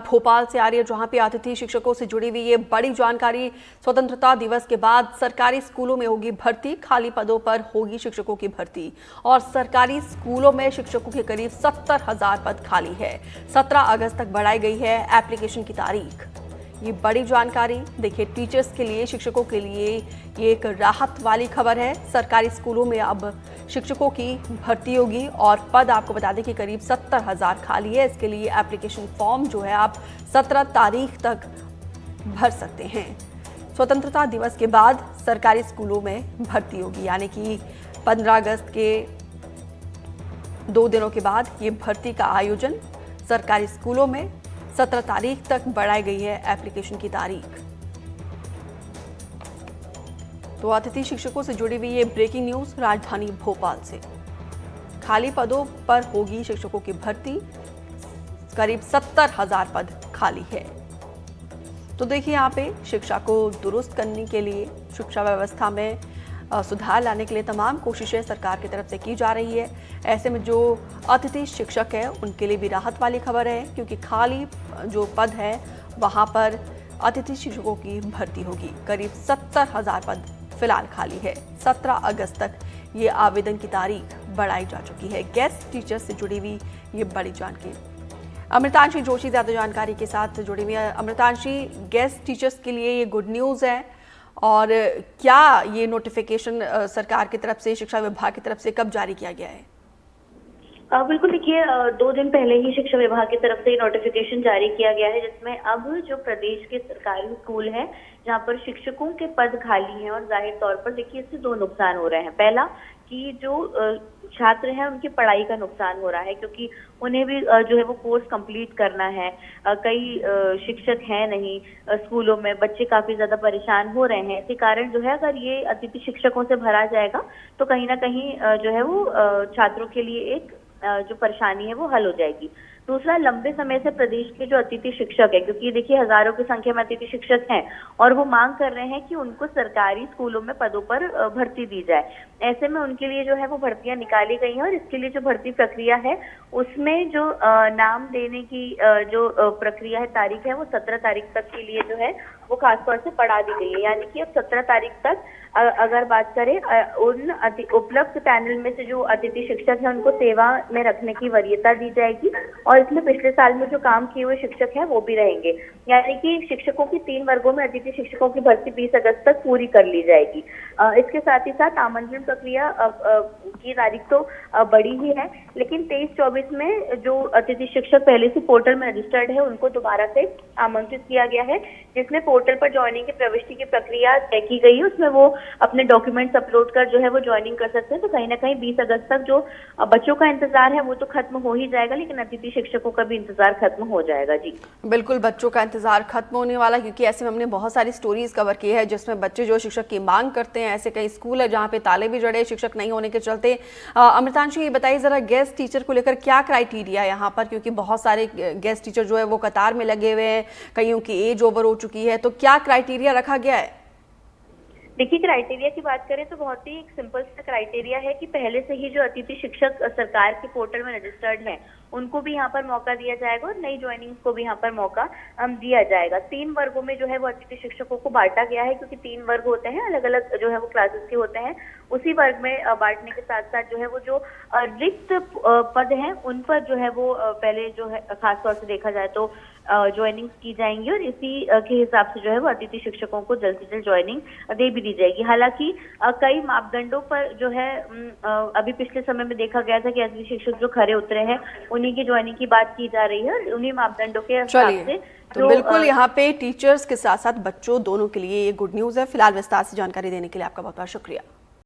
भोपाल से आ रही है, जहां पे अतिथि शिक्षकों से जुड़ी हुई ये बड़ी जानकारी। स्वतंत्रता दिवस के बाद सरकारी स्कूलों में होगी भर्ती, खाली पदों पर होगी शिक्षकों की भर्ती। और सरकारी स्कूलों में शिक्षकों के करीब 70,000 पद खाली है। 17 अगस्त तक बढ़ाई गई है एप्लीकेशन की तारीख। ये बड़ी जानकारी देखिए, टीचर्स के लिए, शिक्षकों के लिए ये एक राहत वाली खबर है। सरकारी स्कूलों में अब शिक्षकों की भर्ती होगी और पद आपको बता दें कि करीब 70,000 खाली है। इसके लिए एप्लीकेशन फॉर्म जो है आप 17 तारीख तक भर सकते हैं। स्वतंत्रता दिवस के बाद सरकारी स्कूलों में भर्ती होगी, यानी कि 15 अगस्त के 2 दिनों के बाद ये भर्ती का आयोजन सरकारी स्कूलों में 17 तारीख तक बढ़ाई गई है एप्लीकेशन की तारीख। तो अतिथि शिक्षकों से जुड़ी हुई ये ब्रेकिंग न्यूज राजधानी भोपाल से। खाली पदों पर होगी शिक्षकों की भर्ती, करीब 70,000 पद खाली है। तो देखिए, यहाँ पे शिक्षा को दुरुस्त करने के लिए, शिक्षा व्यवस्था में सुधार लाने के लिए तमाम कोशिशें सरकार की तरफ से की जा रही है। ऐसे में जो अतिथि शिक्षक है उनके लिए भी राहत वाली खबर है, क्योंकि खाली जो पद है वहाँ पर अतिथि शिक्षकों की भर्ती होगी। करीब 70,000 पद फिलहाल खाली है। 17 अगस्त तक ये आवेदन की तारीख बढ़ाई जा चुकी है। गेस्ट टीचर से जुड़ी हुई ये बड़ी जानकारी। अमृतांशी जोशी ज्यादा जानकारी के साथ जुड़ी हुई है। अमृतांशी, गेस्ट टीचर्स के लिए ये गुड न्यूज़ है, और क्या ये नोटिफिकेशन सरकार की तरफ से, शिक्षा विभाग की तरफ से कब जारी किया गया है? बिल्कुल, देखिए 2 दिन पहले ही शिक्षा विभाग की तरफ से नोटिफिकेशन जारी किया गया है, जिसमें अब जो प्रदेश के सरकारी स्कूल हैं जहां पर शिक्षकों के पद खाली हैं, और जाहिर तौर पर देखिए इससे 2 नुकसान हो रहे हैं। पहला कि जो छात्र हैं उनकी पढ़ाई का नुकसान हो रहा है, क्योंकि उन्हें भी जो है वो कोर्स कंप्लीट करना है। कई शिक्षक हैं नहीं स्कूलों में, बच्चे काफी ज्यादा परेशान हो रहे हैं। इसी कारण जो है अगर ये अतिथि शिक्षकों से भरा जाएगा तो कहीं ना कहीं जो है वो छात्रों के लिए एक जो परेशानी है वो हल हो जाएगी। दूसरा, लंबे समय से प्रदेश के जो अतिथि शिक्षक है, क्योंकि देखिए हजारों की संख्या में अतिथि शिक्षक हैं और वो मांग कर रहे हैं कि उनको सरकारी स्कूलों में पदों पर भर्ती दी जाए। ऐसे में उनके लिए जो है वो भर्तियां निकाली गई हैं, और इसके लिए जो भर्ती प्रक्रिया है उसमें जो नाम देने की जो प्रक्रिया है, तारीख है, वो 17 तारीख तक के लिए जो है वो खासतौर से बढ़ा दी गई है। यानी कि अब 17 तारीख तक अगर बात करें उन उपलब्ध पैनल में से जो अतिथि शिक्षक है उनको सेवा में रखने की वरीयता दी जाएगी, और इसमें पिछले साल में जो काम किए हुए शिक्षक हैं वो भी रहेंगे। यानी कि शिक्षकों की 3 वर्गों में अतिथि शिक्षकों की भर्ती 20 अगस्त तक पूरी कर ली जाएगी। इसके साथ ही साथ आमंत्रण प्रक्रिया की तारीख तो बड़ी ही है, लेकिन 23-24 में जो अतिथि शिक्षक पहले से पोर्टल में रजिस्टर्ड है उनको दोबारा से आमंत्रित किया गया है, जिसमें पोर्टल पर ज्वाइनिंग की प्रविष्टि की प्रक्रिया तय की गई है। उसमें वो अपने डॉक्यूमेंट्स अपलोड कर जो है वो ज्वाइनिंग कर सकते हैं। तो कहीं ना कहीं 20 अगस्त तक जो बच्चों का इंतजार है वो तो खत्म हो ही जाएगा, लेकिन अतिथि शिक्षकों का भी इंतजार खत्म हो जाएगा। जी बिल्कुल, बच्चों का इंतजार खत्म होने वाला, क्योंकि ऐसे में हमने बहुत सारी स्टोरीज कवर की है जिसमें बच्चे जो शिक्षक की मांग करते हैं। ऐसे कई स्कूल है जहाँ पे ताले भी जड़े शिक्षक नहीं होने के चलते। अमृतांशी, ये बताइए जरा, गेस्ट टीचर को लेकर क्या क्राइटेरिया है यहाँ पर, क्योंकि बहुत सारे गेस्ट टीचर जो है वो कतार में लगे हुए हैं, कईयों की एज ओवर हो चुकी है, तो क्या क्राइटेरिया रखा गया है? देखिए, क्राइटेरिया की बात करें तो बहुत ही एक सिंपल सा क्राइटेरिया है कि पहले से ही जो अतिथि शिक्षक सरकार के पोर्टल में रजिस्टर्ड हैं उनको भी यहाँ पर मौका दिया जाएगा, और नई ज्वाइनिंग्स को भी यहाँ पर मौका दिया जाएगा। 3 वर्गों में जो है वो अतिथि शिक्षकों को बांटा गया है, क्योंकि 3 वर्ग होते हैं, अलग अलग जो है वो क्लासेस के होते हैं। उसी वर्ग में बांटने के साथ साथ जो है वो जो रिक्त पद हैं उन पर जो है वो पहले जो है खासतौर से देखा जाए तो ज्वाइनिंग की जाएंगी, और इसी के हिसाब से जो है वो अतिथि शिक्षकों को जल्द से जल्द ज्वाइनिंग दे भी दी जाएगी। हालांकि कई मापदंडों पर जो है अभी पिछले समय में देखा गया था कि अतिथि शिक्षक जो खरे उतरे हैं उन्हीं की ज्वाइनिंग की बात की जा रही है, और उन्हीं मापदंडों के हिसाब से तो बिल्कुल यहाँ पे टीचर्स के साथ साथ बच्चों दोनों के लिए ये गुड न्यूज है। फिलहाल विस्तार से जानकारी देने के लिए आपका बहुत बहुत शुक्रिया।